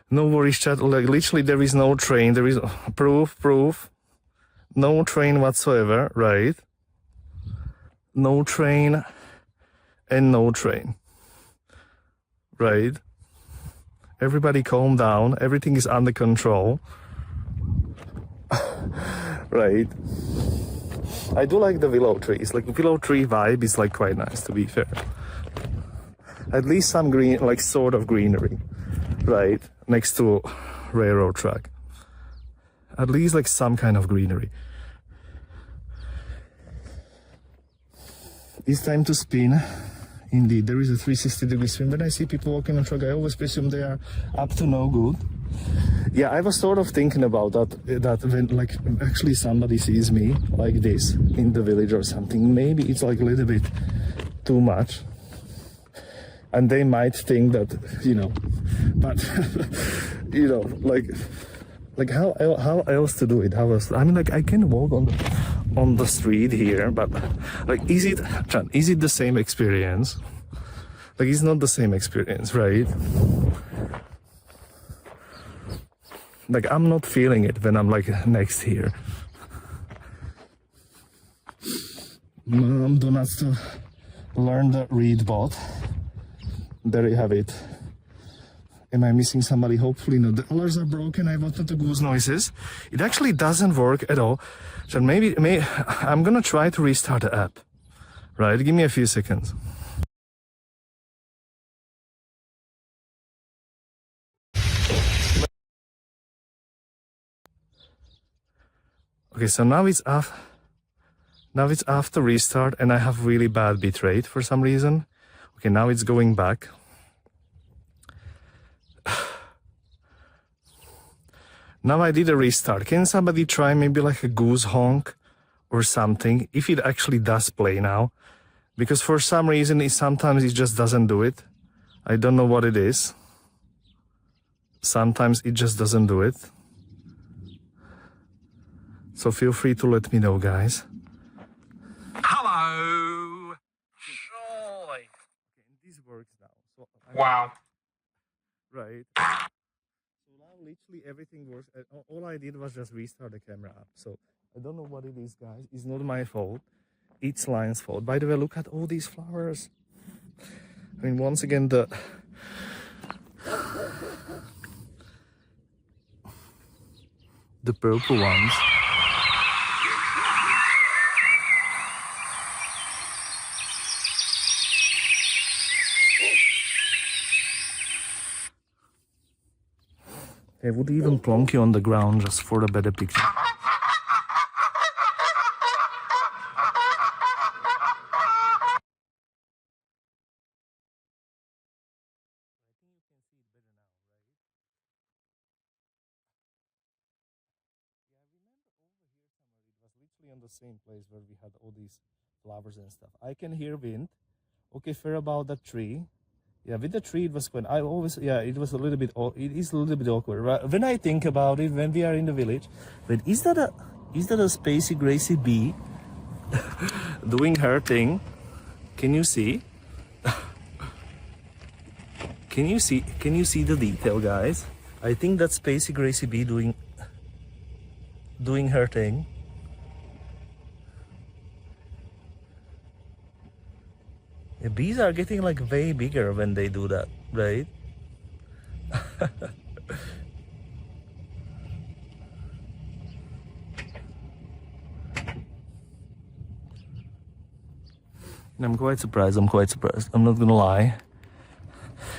No worries, chat. Like literally, there is no train. There is proof. No train whatsoever, right? No train and no train, right? Everybody calm down. Everything is under control, right? I do like the willow trees. Like willow tree vibe is like quite nice, to be fair. At least some green, like sort of greenery, right? Next to railroad track. At least like some kind of greenery. It's time to spin. Indeed, there is a 360-degree spin. When I see people walking on track, I always presume they are up to no good. Yeah, I was sort of thinking about that when like actually somebody sees me like this in the village or something, maybe it's like a little bit too much. And they might think that, you know, but, you know, like how else to do it? How else? I mean, like I can walk on the street here, but like, is it the same experience? Like, it's not the same experience, right? Like, I'm not feeling it when I'm like next here. Mom donuts to learn the read bot. There you have it. Am I missing somebody? Hopefully not. The alarms are broken. I wanted to goose noises. It actually doesn't work at all. So maybe I'm gonna try to restart the app. Right? Give me a few seconds. Okay, so now it's off. Now it's after restart, and I have really bad bitrate for some reason. Okay, now it's going back. Now I did a restart. Can somebody try maybe like a goose honk or something, if it actually does play now? Because for some reason, sometimes it just doesn't do it. I don't know what it is. Sometimes it just doesn't do it. So feel free to let me know, guys. Hello. Joy. Okay, this works now. So Wow. Right. So now literally everything works. All I did was just restart the camera up. So I don't know what it is, guys. It's not my fault. It's Lion's fault. By the way, look at all these flowers. I mean, once again, the purple ones. I would even plonk you on the ground just for a better picture. On the same place where we had all these flowers and stuff. I can hear wind. Okay, fair about that tree. Yeah, with the tree it was quite. I always, yeah, it was a little bit. It is a little bit awkward. Right? When I think about it, when we are in the village, but is that a spacey Gracie bee doing her thing? Can you see? Can you see the detail, guys? I think that's spacey Gracie bee doing her thing. The bees are getting like way bigger when they do that, right? I'm quite surprised. I'm not gonna lie.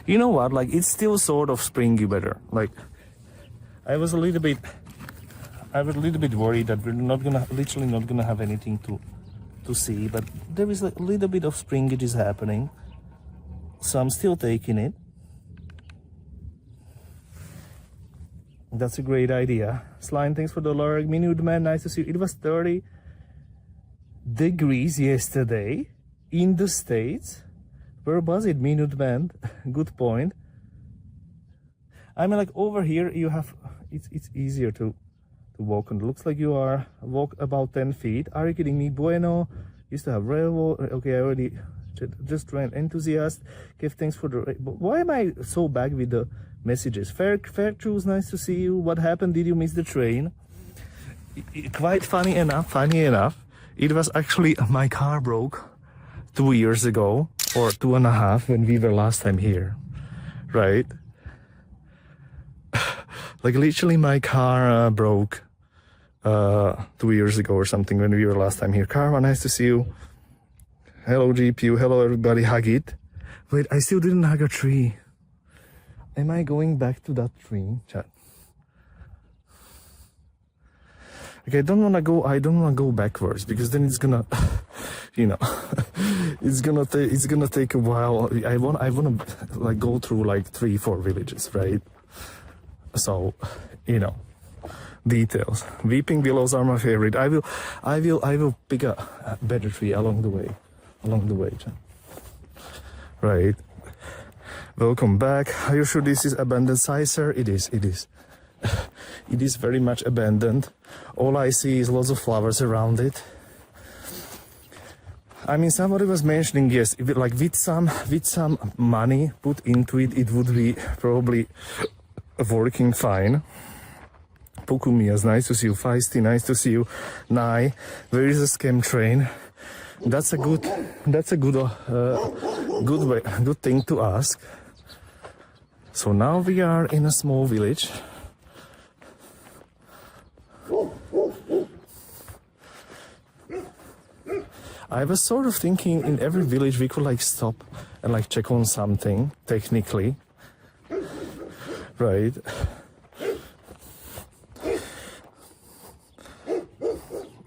You know what? Like, it's still sort of springy weather. Like, I was a little bit worried that we're literally not gonna have anything to see, but there is a little bit of springage happening, so I'm still taking it. That's a great idea. Slime, thanks for the lurk. Minute man, nice to see you. It was 30 degrees yesterday in the States. Where was it, Minute man? Good point. I mean, like over here you have, it's easier to walk on. It looks like you are walk about 10 feet. Are you kidding me? Bueno, used to have railroad. Okay, I already Just train enthusiast. Give thanks for the. Why am I so bad with the messages? Fair truth, nice to see you. What happened? Did you miss the train? Quite funny enough. It was actually my car broke 2 years ago or 2.5 when we were last time here, right? Like literally my car broke 2 years ago or something when we were last time here. Karma, nice to see you. Hello GPU, hello everybody, hug it. Wait, I still didn't hug a tree. Am I going back to that tree? Chat. Okay, I don't wanna go backwards because then it's gonna, you know, it's gonna take a while. I wanna like go through like 3-4 villages, right? So, you know, details. Weeping willows are my favorite. I will pick a better tree along the way, right? Welcome back. Are you sure this is abandoned site, sir? It is. It is very much abandoned. All I see is lots of flowers around it. I mean, somebody was mentioning, yes, if it, like with some money put into it, it would be probably working fine. Pokumias, nice to see you. Feisty, nice to see you. Nai, where is the scam train? That's a good thing to ask. So now we are in a small village. I was sort of thinking in every village we could like stop and like check on something technically, right?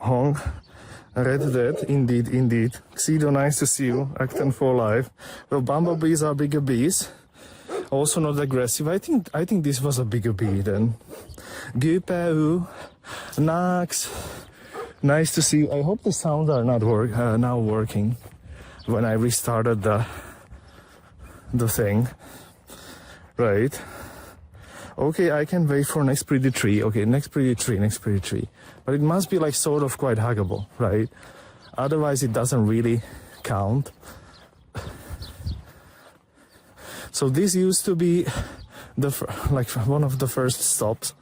Hong, Red Dead, indeed. Xido, nice to see you. Acton for life. Well, bumblebees are bigger bees. Also not aggressive. I think this was a bigger bee then. Gupeu, Nax. Nice to see you. I hope the sounds are not now working when I restarted the thing. Right. Okay, I can wait for next pretty tree. Okay, next pretty tree. But it must be like sort of quite huggable, right? Otherwise it doesn't really count. So this used to be like one of the first stops,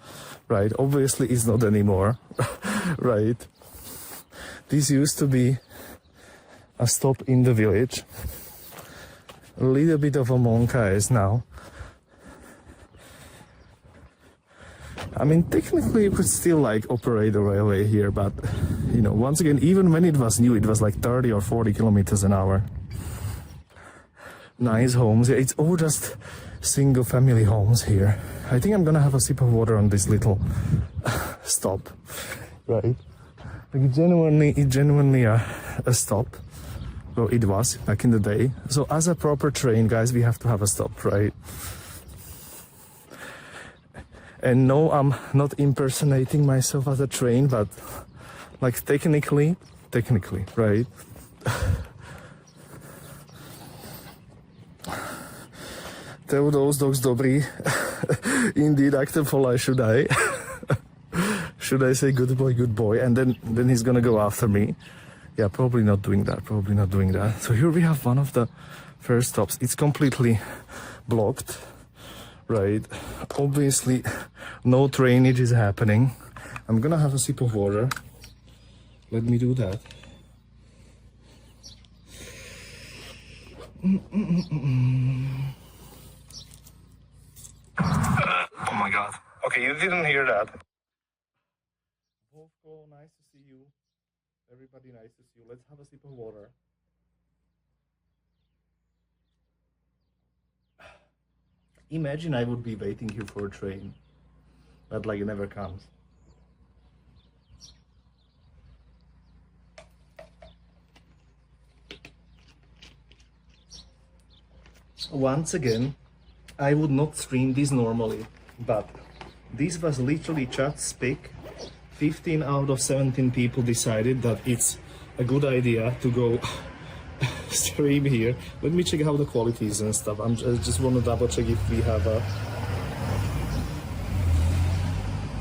right? Obviously it's not anymore, right? This used to be a stop in the village. A little bit of a Moncais now. I mean, technically you could still like operate a railway here, but you know, once again, even when it was new, it was like 30 or 40 kilometers an hour. Nice homes. It's all just single family homes here. I think I'm gonna have a sip of water on this little stop, right? Like genuinely a stop. Well, it was back in the day. So as a proper train, guys, we have to have a stop, right? And no, I'm not impersonating myself as a train, but like technically, right? Tell those dogs dobrý. Indeed, active for life, should I? Should I say good boy? And then he's gonna go after me. Yeah, probably not doing that. So here we have one of the first stops. It's completely blocked, right? Obviously, no drainage is happening. I'm gonna have a sip of water. Let me do that. Oh my God. Okay, you didn't hear that. Wolfco, nice to see you. Everybody, nice to see you. Let's have a sip of water. Imagine I would be waiting here for a train, but like it never comes. Once again, I would not stream this normally, but this was literally chat's pick. 15 out of 17 people decided that it's a good idea to go stream here. Let me check how the quality is and stuff. I just want to double check if we have a...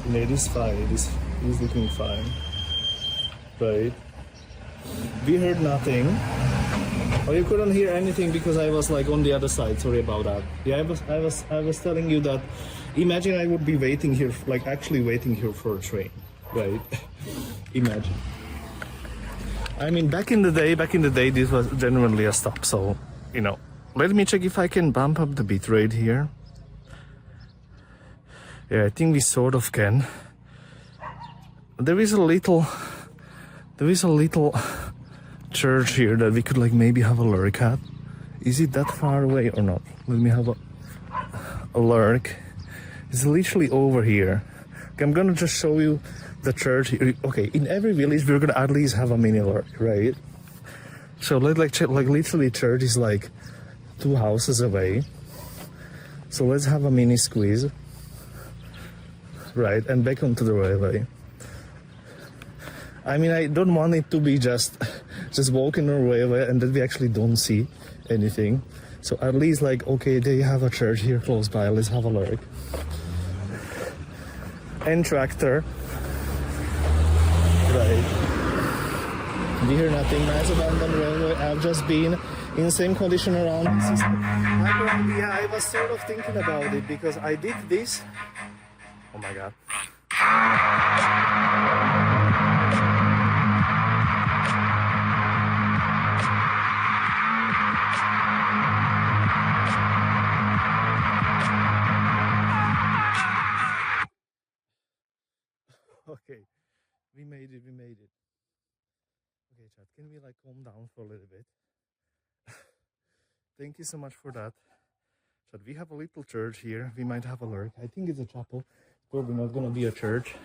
No, it is fine. It is looking fine. Right. We heard nothing. Oh, you couldn't hear anything because I was like on the other side. Sorry about that. Yeah, I was telling you that. Imagine I would be waiting here, like actually waiting here for a train, right? Imagine. I mean, back in the day, this was genuinely a stop. So, you know, let me check if I can bump up the bitrate here. Yeah, I think we sort of can. There is a little church here that we could like maybe have a lurk at. Is it that far away or not? Let me have a lurk. It's literally over here. Okay, I'm gonna just show you the church here. Okay, in every village we're gonna at least have a mini lurk, right? So like literally church is like 2 houses away. So let's have a mini squeeze. Right, and back onto the railway. I mean, I don't want it to be just walking on the railway and that we actually don't see anything. So at least like, okay, they have a church here close by, let's have a lurk. And tractor. Right. We hear nothing nice about the railway. I've just been in the same condition around the system. Yeah, I was sort of thinking about it because I did this. Oh my god. Okay, we made it. Okay, chat, can we like calm down for a little bit? Thank you so much for that. Chat, we have a little church here. We might have a lurk. I think it's a chapel. Probably not gonna be a church.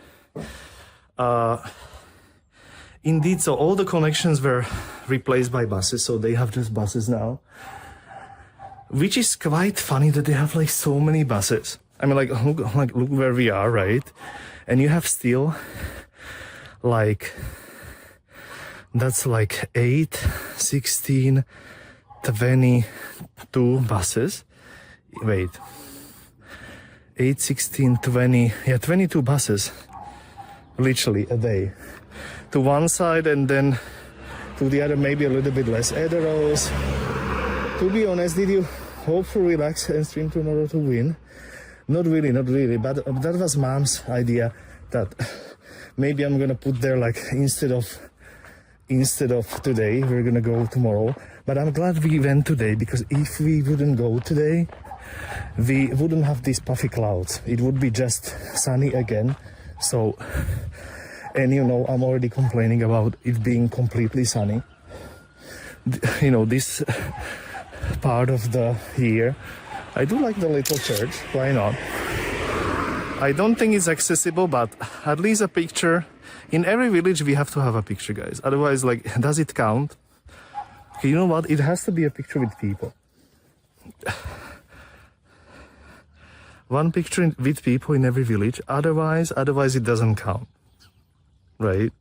Indeed, so all the connections were replaced by buses, so they have just buses now. Which is quite funny that they have like so many buses. I mean, like look where we are, right? And you have still like, that's like 8, 16, 22 buses. Wait, 8, 16, 20, yeah, 22 buses, literally a day. To one side and then to the other, maybe a little bit less. Ederos. To be honest, did you hope for relax and stream tomorrow to win? Not really, but that was mom's idea that maybe I'm gonna put there like instead of today, we're gonna go tomorrow. But I'm glad we went today because if we wouldn't go today, we wouldn't have these puffy clouds. It would be just sunny again. So, and you know, I'm already complaining about it being completely sunny. You know, this part of the year. I do like the little church, why not? I don't think it's accessible, but at least a picture. In every village we have to have a picture, guys. Otherwise, like, does it count? Okay, you know what? It has to be a picture with people. One picture with people in every village. Otherwise it doesn't count. Right?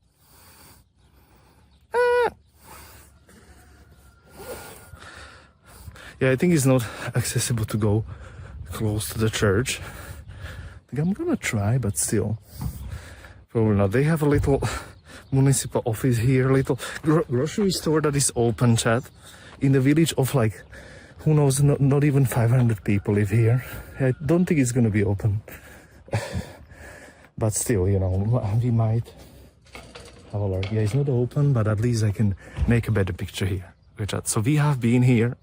Yeah, I think it's not accessible to go close to the church. I think I'm gonna try, but still. Probably not. They have a little municipal office here, little grocery store that is open, chat. In the village of like, who knows, not even 500 people live here. I don't think it's gonna be open. But still, you know, we might have a look. Yeah, it's not open, but at least I can make a better picture here. Chat. So we have been here.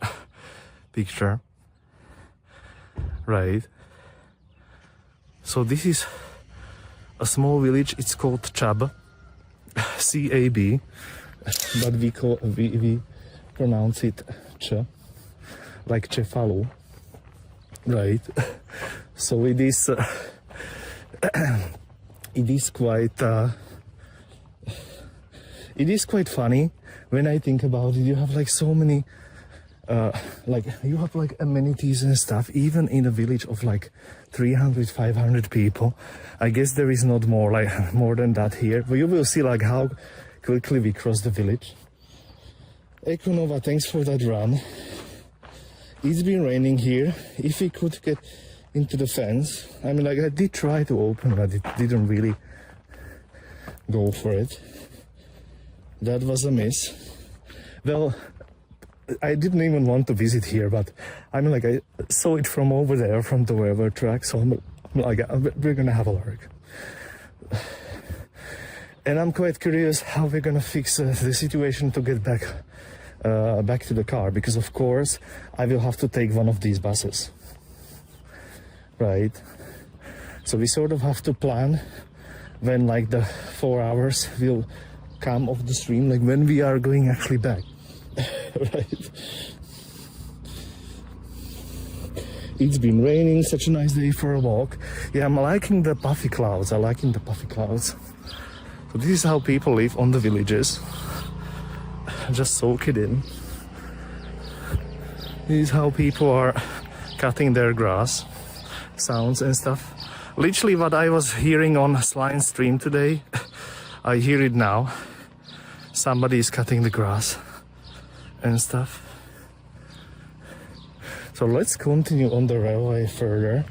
Picture, right? So this is a small village. It's called Chab, C-A-B, but we pronounce it Ch, like Cefalu, right? So it is quite funny when I think about it. You have like so many. Like you have like amenities and stuff even in a village of like 300-500 people. I guess there is not more than that here, but you will see like how quickly we cross the village. Ekonova, thanks for that run. It's been raining here. If we could get into the fence, I mean, like I did try to open, but it didn't really go for it. That was a miss. Well, I didn't even want to visit here, but I mean, like, I saw it from over there, from the railway track, so I'm like, we're gonna have a look. And I'm quite curious how we're gonna fix the situation to get back to the car, because of course I will have to take one of these buses, right? So we sort of have to plan when like the 4 hours will come off the stream, like when we are going actually back. Right? It's been raining, such a nice day for a walk. Yeah, I'm liking the puffy clouds. I'm liking the puffy clouds. So this is how people live on the villages. Just soak it in. This is how people are cutting their grass. Sounds and stuff. Literally what I was hearing on Slime stream today, I hear it now. Somebody is cutting the grass and stuff. So let's continue on the railway further.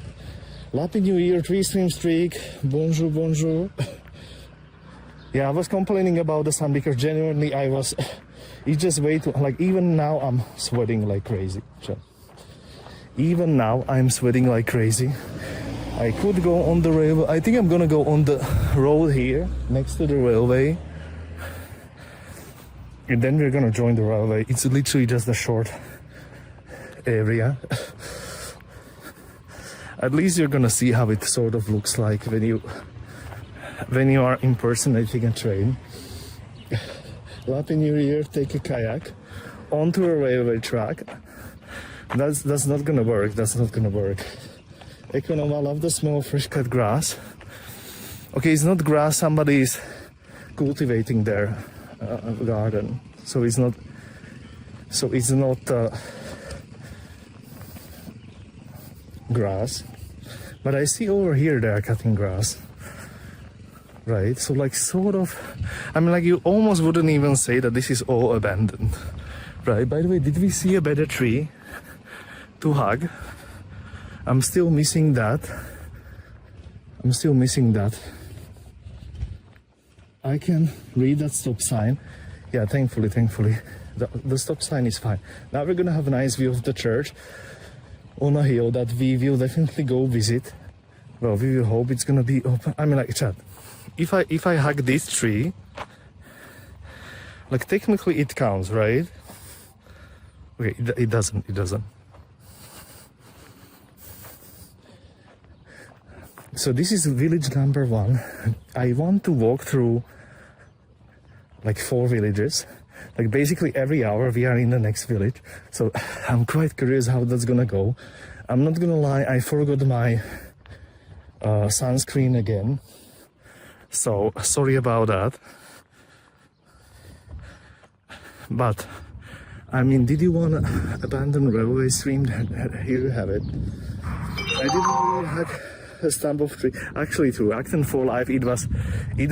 Happy New Year, 3-stream streak. Bonjour, bonjour. Yeah, I was complaining about the sun because genuinely it's just way too, like even now I'm sweating like crazy. So, even now I'm sweating like crazy. I could go on the railway. I think I'm gonna go on the road here next to the railway. And then we're gonna join the railway. It's literally just a short area. At least you're gonna see how it sort of looks like when you are impersonating a train. Happy New Year, take a kayak onto a railway track. That's not gonna work. That's not gonna work. Econom, I love the smell of fresh cut grass. Okay, it's not grass. Somebody is cultivating their garden, so it's not. Grass, but I see over here they are cutting grass, right? So like sort of, I mean, like you almost wouldn't even say that this is all abandoned, right? By the way, did we see a better tree to hug? I'm still missing that. I can read that stop sign. Yeah, thankfully the stop sign is fine. Now we're gonna have a nice view of the church on a hill that we will definitely go visit. Well, we will hope it's gonna be open. I mean, like, chat, if I hug this tree, like technically it counts, right? Okay, it doesn't. So this is village number 1. I want to walk through like 4 villages. Like basically every hour we are in the next village. So I'm quite curious how that's gonna go. I'm not gonna lie, I forgot my sunscreen again. So sorry about that. But I mean, did you want to abandon railway stream? Here you have it. I didn't really have a stump of tree. Actually, through Acton for Life, it